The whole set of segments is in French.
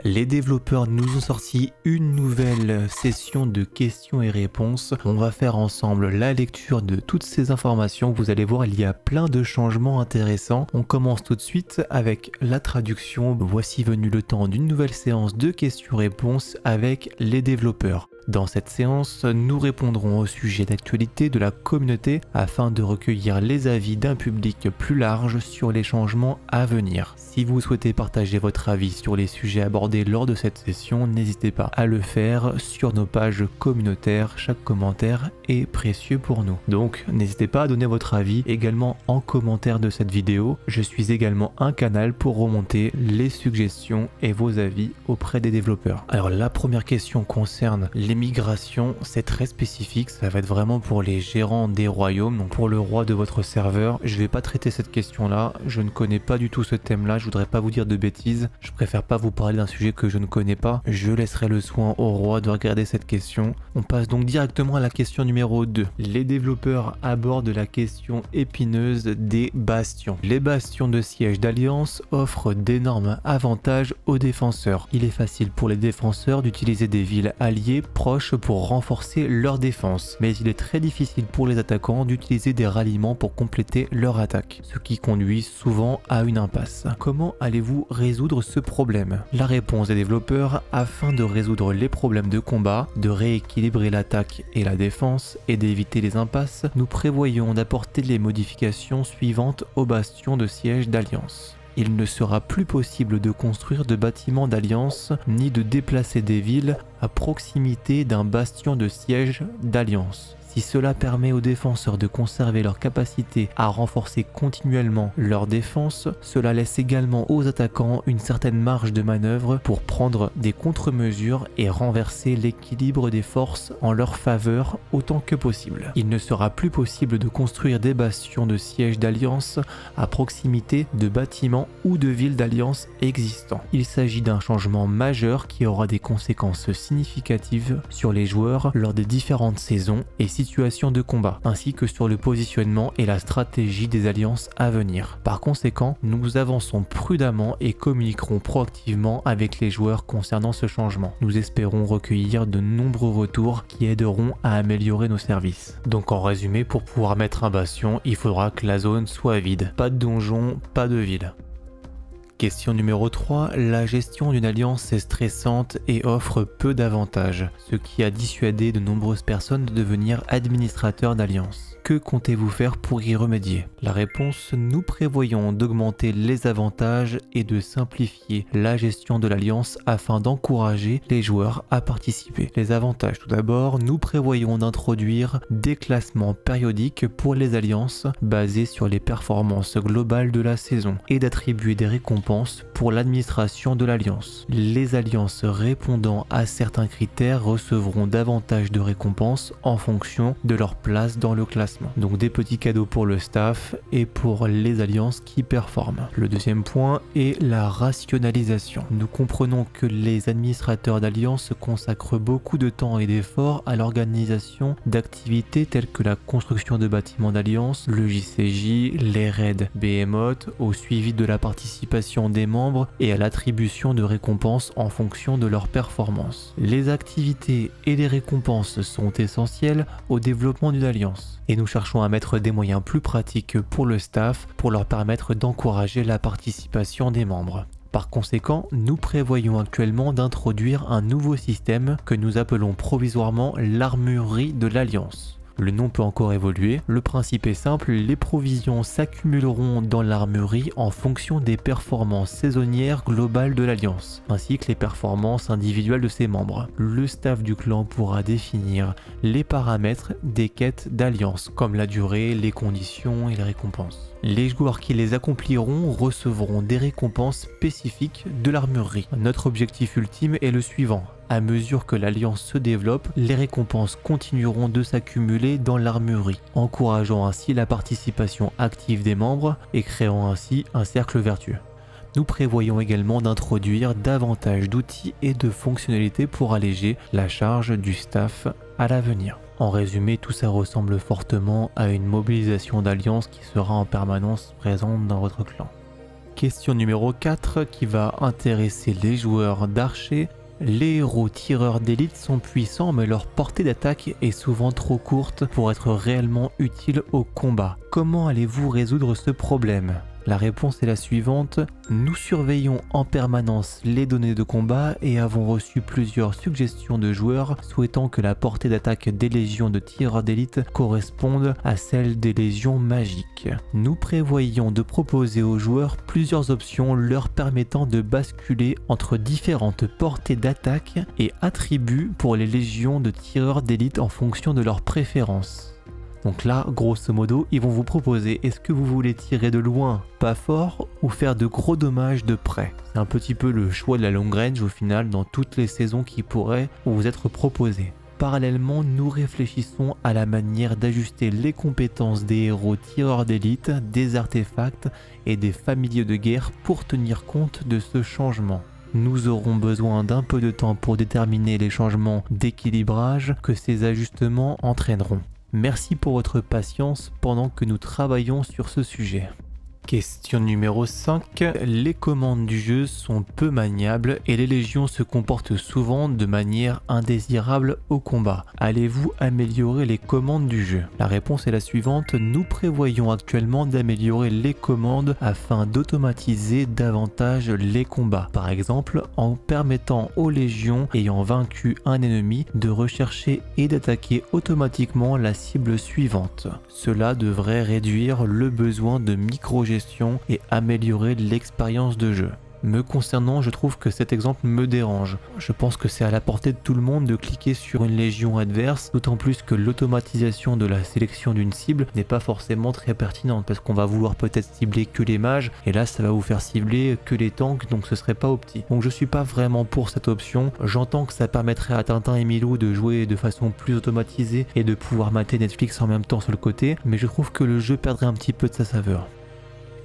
Les développeurs nous ont sorti une nouvelle session de questions et réponses. On va faire ensemble la lecture de toutes ces informations. Vous allez voir, il y a plein de changements intéressants. On commence tout de suite avec la traduction. Voici venu le temps d'une nouvelle séance de questions-réponses avec les développeurs. Dans cette séance, nous répondrons aux sujets d'actualité de la communauté afin de recueillir les avis d'un public plus large sur les changements à venir. Si vous souhaitez partager votre avis sur les sujets abordés lors de cette session, n'hésitez pas à le faire sur nos pages communautaires. Chaque commentaire est précieux pour nous. Donc n'hésitez pas à donner votre avis également en commentaire de cette vidéo. Je suis également un canal pour remonter les suggestions et vos avis auprès des développeurs. Alors la première question concerne les migrations, c'est très spécifique, ça va être vraiment pour les gérants des royaumes, donc pour le roi de votre serveur. Je vais pas traiter cette question là, je ne connais pas du tout ce thème là, je voudrais pas vous dire de bêtises, je préfère pas vous parler d'un sujet que je ne connais pas, je laisserai le soin au roi de regarder cette question. On passe donc directement à la question numéro 2. Les développeurs abordent la question épineuse des bastions. Les bastions de siège d'alliance offrent d'énormes avantages aux défenseurs. Il est facile pour les défenseurs d'utiliser des villes alliées proches pour renforcer leur défense, mais il est très difficile pour les attaquants d'utiliser des ralliements pour compléter leur attaque, ce qui conduit souvent à une impasse. Comment allez-vous résoudre ce problème? La réponse des développeurs: afin de résoudre les problèmes de combat, de rééquilibrer l'attaque et la défense et d'éviter les impasses, nous prévoyons d'apporter les modifications suivantes aux bastions de siège d'alliance. Il ne sera plus possible de construire de bâtiments d'alliance ni de déplacer des villes à proximité d'un bastion de siège d'alliance. Si cela permet aux défenseurs de conserver leur capacité à renforcer continuellement leur défense, cela laisse également aux attaquants une certaine marge de manœuvre pour prendre des contre-mesures et renverser l'équilibre des forces en leur faveur autant que possible. Il ne sera plus possible de construire des bastions de siège d'alliance à proximité de bâtiments ou de villes d'alliance existants. Il s'agit d'un changement majeur qui aura des conséquences significatives sur les joueurs lors des différentes saisons et situation de combat, ainsi que sur le positionnement et la stratégie des alliances à venir. Par conséquent, nous avançons prudemment et communiquerons proactivement avec les joueurs concernant ce changement. Nous espérons recueillir de nombreux retours qui aideront à améliorer nos services. Donc en résumé, pour pouvoir mettre un bastion, il faudra que la zone soit vide. Pas de donjon, pas de ville. Question numéro 3, la gestion d'une alliance est stressante et offre peu d'avantages, ce qui a dissuadé de nombreuses personnes de devenir administrateurs d'alliance. Que comptez-vous faire pour y remédier? La réponse: nous prévoyons d'augmenter les avantages et de simplifier la gestion de l'alliance afin d'encourager les joueurs à participer. Les avantages: tout d'abord, nous prévoyons d'introduire des classements périodiques pour les alliances basés sur les performances globales de la saison et d'attribuer des récompenses pour l'administration de l'alliance. Les alliances répondant à certains critères recevront davantage de récompenses en fonction de leur place dans le classement. Donc des petits cadeaux pour le staff et pour les alliances qui performent. Le deuxième point est la rationalisation. Nous comprenons que les administrateurs d'alliances consacrent beaucoup de temps et d'efforts à l'organisation d'activités telles que la construction de bâtiments d'alliance, le JCJ, les raids Behemoth, au suivi de la participation des membres et à l'attribution de récompenses en fonction de leur performance. Les activités et les récompenses sont essentielles au développement d'une alliance. Et nous cherchons à mettre des moyens plus pratiques pour le staff pour leur permettre d'encourager la participation des membres. Par conséquent, nous prévoyons actuellement d'introduire un nouveau système que nous appelons provisoirement l'armurerie de l'Alliance. Le nom peut encore évoluer. Le principe est simple, les provisions s'accumuleront dans l'armurerie en fonction des performances saisonnières globales de l'Alliance, ainsi que les performances individuelles de ses membres. Le staff du clan pourra définir les paramètres des quêtes d'Alliance, comme la durée, les conditions et les récompenses. Les joueurs qui les accompliront recevront des récompenses spécifiques de l'armurerie. Notre objectif ultime est le suivant. À mesure que l'alliance se développe, les récompenses continueront de s'accumuler dans l'armurerie, encourageant ainsi la participation active des membres et créant ainsi un cercle vertueux. Nous prévoyons également d'introduire davantage d'outils et de fonctionnalités pour alléger la charge du staff à l'avenir. En résumé, tout ça ressemble fortement à une mobilisation d'alliance qui sera en permanence présente dans votre clan. Question numéro 4 qui va intéresser les joueurs d'archer. Les héros tireurs d'élite sont puissants mais leur portée d'attaque est souvent trop courte pour être réellement utile au combat. Comment allez-vous résoudre ce problème ? La réponse est la suivante. Nous surveillons en permanence les données de combat et avons reçu plusieurs suggestions de joueurs souhaitant que la portée d'attaque des légions de tireurs d'élite corresponde à celle des légions magiques. Nous prévoyons de proposer aux joueurs plusieurs options leur permettant de basculer entre différentes portées d'attaque et attributs pour les légions de tireurs d'élite en fonction de leurs préférences. Donc là, grosso modo, ils vont vous proposer est-ce que vous voulez tirer de loin, pas fort, ou faire de gros dommages de près. C'est un petit peu le choix de la long range au final dans toutes les saisons qui pourraient vous être proposées. Parallèlement, nous réfléchissons à la manière d'ajuster les compétences des héros tireurs d'élite, des artefacts et des familiers de guerre pour tenir compte de ce changement. Nous aurons besoin d'un peu de temps pour déterminer les changements d'équilibrage que ces ajustements entraîneront. Merci pour votre patience pendant que nous travaillons sur ce sujet. Question numéro 5. Les commandes du jeu sont peu maniables et les légions se comportent souvent de manière indésirable au combat. Allez-vous améliorer les commandes du jeu? La réponse est la suivante. Nous prévoyons actuellement d'améliorer les commandes afin d'automatiser davantage les combats. Par exemple, en permettant aux légions ayant vaincu un ennemi de rechercher et d'attaquer automatiquement la cible suivante. Cela devrait réduire le besoin de micro-gestion et améliorer l'expérience de jeu. Me concernant, je trouve que cet exemple me dérange. Je pense que c'est à la portée de tout le monde de cliquer sur une légion adverse, d'autant plus que l'automatisation de la sélection d'une cible n'est pas forcément très pertinente, parce qu'on va vouloir peut-être cibler que les mages, et là ça va vous faire cibler que les tanks, donc ce serait pas opti. Donc je suis pas vraiment pour cette option. J'entends que ça permettrait à Tintin et Milou de jouer de façon plus automatisée et de pouvoir mater Netflix en même temps sur le côté, mais je trouve que le jeu perdrait un petit peu de sa saveur.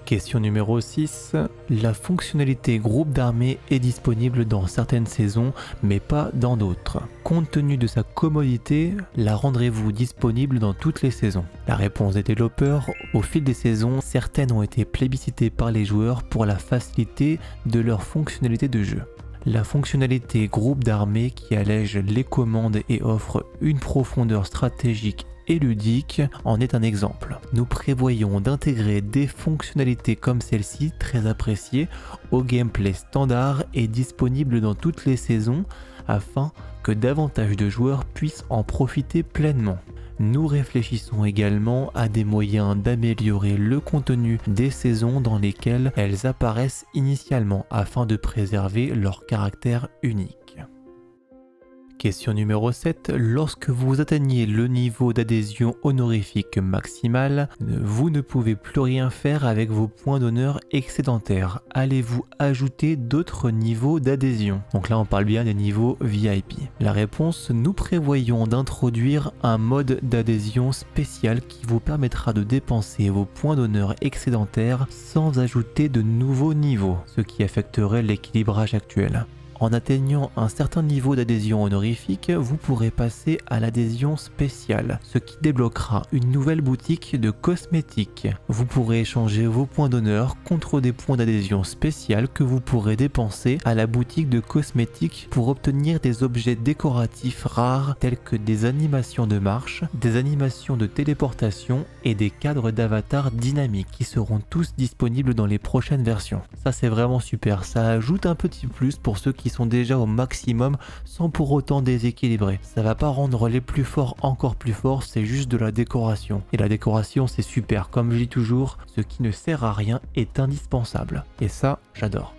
Question numéro 6. La fonctionnalité groupe d'armée est disponible dans certaines saisons, mais pas dans d'autres. Compte tenu de sa commodité, la rendrez-vous disponible dans toutes les saisons? La réponse des développeurs, au fil des saisons, certaines ont été plébiscitées par les joueurs pour la facilité de leur fonctionnalité de jeu. La fonctionnalité groupe d'armée qui allège les commandes et offre une profondeur stratégique et ludique en est un exemple. Nous prévoyons d'intégrer des fonctionnalités comme celle-ci, très appréciées, au gameplay standard et disponible dans toutes les saisons afin que davantage de joueurs puissent en profiter pleinement. Nous réfléchissons également à des moyens d'améliorer le contenu des saisons dans lesquelles elles apparaissent initialement afin de préserver leur caractère unique. Question numéro 7. Lorsque vous atteignez le niveau d'adhésion honorifique maximal, vous ne pouvez plus rien faire avec vos points d'honneur excédentaires. Allez-vous ajouter d'autres niveaux d'adhésion? Donc là on parle bien des niveaux VIP. La réponse, nous prévoyons d'introduire un mode d'adhésion spécial qui vous permettra de dépenser vos points d'honneur excédentaires sans ajouter de nouveaux niveaux, ce qui affecterait l'équilibrage actuel. En atteignant un certain niveau d'adhésion honorifique, vous pourrez passer à l'adhésion spéciale, ce qui débloquera une nouvelle boutique de cosmétiques. Vous pourrez échanger vos points d'honneur contre des points d'adhésion spéciale que vous pourrez dépenser à la boutique de cosmétiques pour obtenir des objets décoratifs rares tels que des animations de marche, des animations de téléportation et des cadres d'avatar dynamiques qui seront tous disponibles dans les prochaines versions. Ça c'est vraiment super, ça ajoute un petit plus pour ceux qui sont déjà au maximum sans pour autant déséquilibrer. Ça va pas rendre les plus forts encore plus forts, c'est juste de la décoration. Et la décoration c'est super, comme je dis toujours, ce qui ne sert à rien est indispensable. Et ça, j'adore.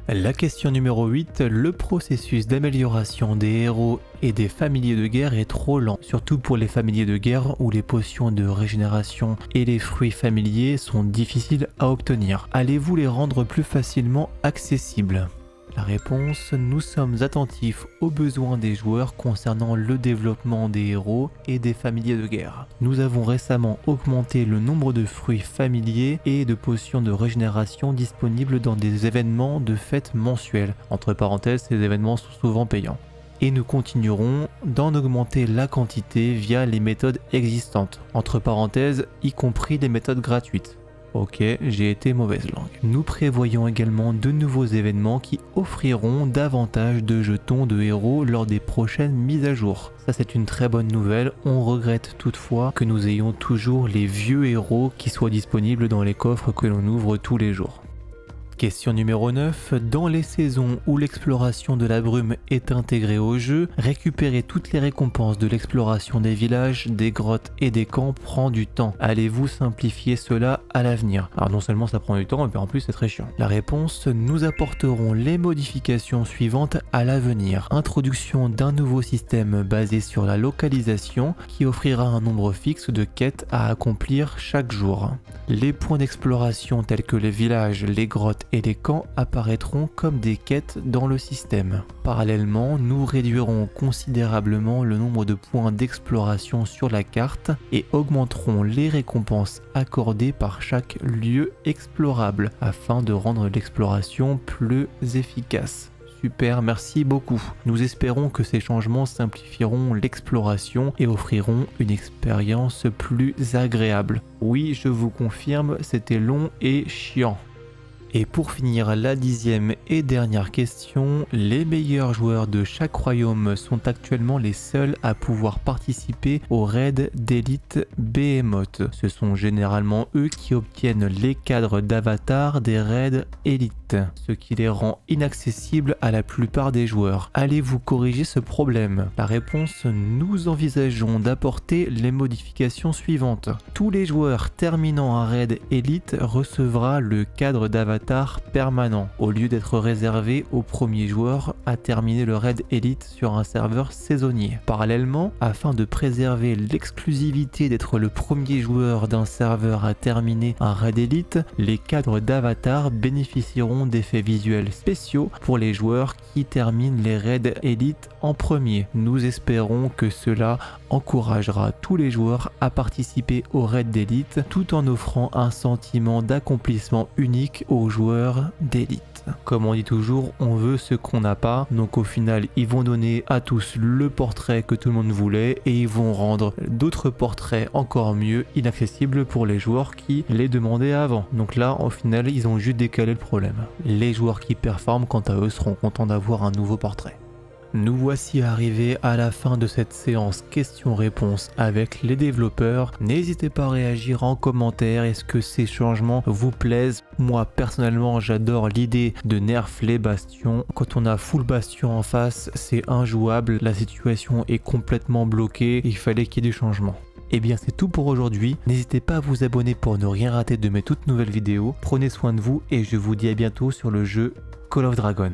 La question numéro 8, le processus d'amélioration des héros et des familiers de guerre est trop lent, surtout pour les familiers de guerre où les potions de régénération et les fruits familiers sont difficiles à obtenir. Allez-vous les rendre plus facilement accessibles? La réponse, nous sommes attentifs aux besoins des joueurs concernant le développement des héros et des familiers de guerre. Nous avons récemment augmenté le nombre de fruits familiers et de potions de régénération disponibles dans des événements de fête mensuels. Entre parenthèses, ces événements sont souvent payants. Et nous continuerons d'en augmenter la quantité via les méthodes existantes, entre parenthèses, y compris les méthodes gratuites. Ok, j'ai été mauvaise langue. Nous prévoyons également de nouveaux événements qui offriront davantage de jetons de héros lors des prochaines mises à jour. Ça c'est une très bonne nouvelle, on regrette toutefois que nous ayons toujours les vieux héros qui soient disponibles dans les coffres que l'on ouvre tous les jours. Question numéro 9. Dans les saisons où l'exploration de la brume est intégrée au jeu, récupérer toutes les récompenses de l'exploration des villages, des grottes et des camps prend du temps. Allez-vous simplifier cela à l'avenir? Alors non seulement ça prend du temps, mais en plus c'est très chiant. La réponse, nous apporterons les modifications suivantes à l'avenir. Introduction d'un nouveau système basé sur la localisation qui offrira un nombre fixe de quêtes à accomplir chaque jour. Les points d'exploration tels que les villages, les grottes et les camps apparaîtront comme des quêtes dans le système. Parallèlement, nous réduirons considérablement le nombre de points d'exploration sur la carte et augmenterons les récompenses accordées par chaque lieu explorable afin de rendre l'exploration plus efficace. Super, merci beaucoup. Nous espérons que ces changements simplifieront l'exploration et offriront une expérience plus agréable. Oui, je vous confirme, c'était long et chiant. Et pour finir, la 10e et dernière question, les meilleurs joueurs de chaque royaume sont actuellement les seuls à pouvoir participer aux raids d'élite Behemoth. Ce sont généralement eux qui obtiennent les cadres d'avatar des raids élite, ce qui les rend inaccessibles à la plupart des joueurs. Allez-vous corriger ce problème? La réponse, nous envisageons d'apporter les modifications suivantes. Tous les joueurs terminant un raid élite recevra le cadre d'avatar permanent, au lieu d'être réservé aux premiers joueurs à terminer le raid élite sur un serveur saisonnier. Parallèlement, afin de préserver l'exclusivité d'être le premier joueur d'un serveur à terminer un raid élite, les cadres d'avatar bénéficieront d'effets visuels spéciaux pour les joueurs qui terminent les raids élite en premier. Nous espérons que cela encouragera tous les joueurs à participer aux raids d'élite tout en offrant un sentiment d'accomplissement unique aux joueurs d'élite. Comme on dit toujours, on veut ce qu'on n'a pas, donc au final ils vont donner à tous le portrait que tout le monde voulait et ils vont rendre d'autres portraits encore mieux inaccessibles pour les joueurs qui les demandaient avant. Donc là au final ils ont juste décalé le problème. Les joueurs qui performent quant à eux seront contents d'avoir un nouveau portrait. Nous voici arrivés à la fin de cette séance questions-réponses avec les développeurs. N'hésitez pas à réagir en commentaire, est-ce que ces changements vous plaisent? Moi personnellement j'adore l'idée de nerf les bastions. Quand on a full bastion en face, c'est injouable, la situation est complètement bloquée, il fallait qu'il y ait du changement. Et bien c'est tout pour aujourd'hui, n'hésitez pas à vous abonner pour ne rien rater de mes toutes nouvelles vidéos. Prenez soin de vous et je vous dis à bientôt sur le jeu Call of Dragon.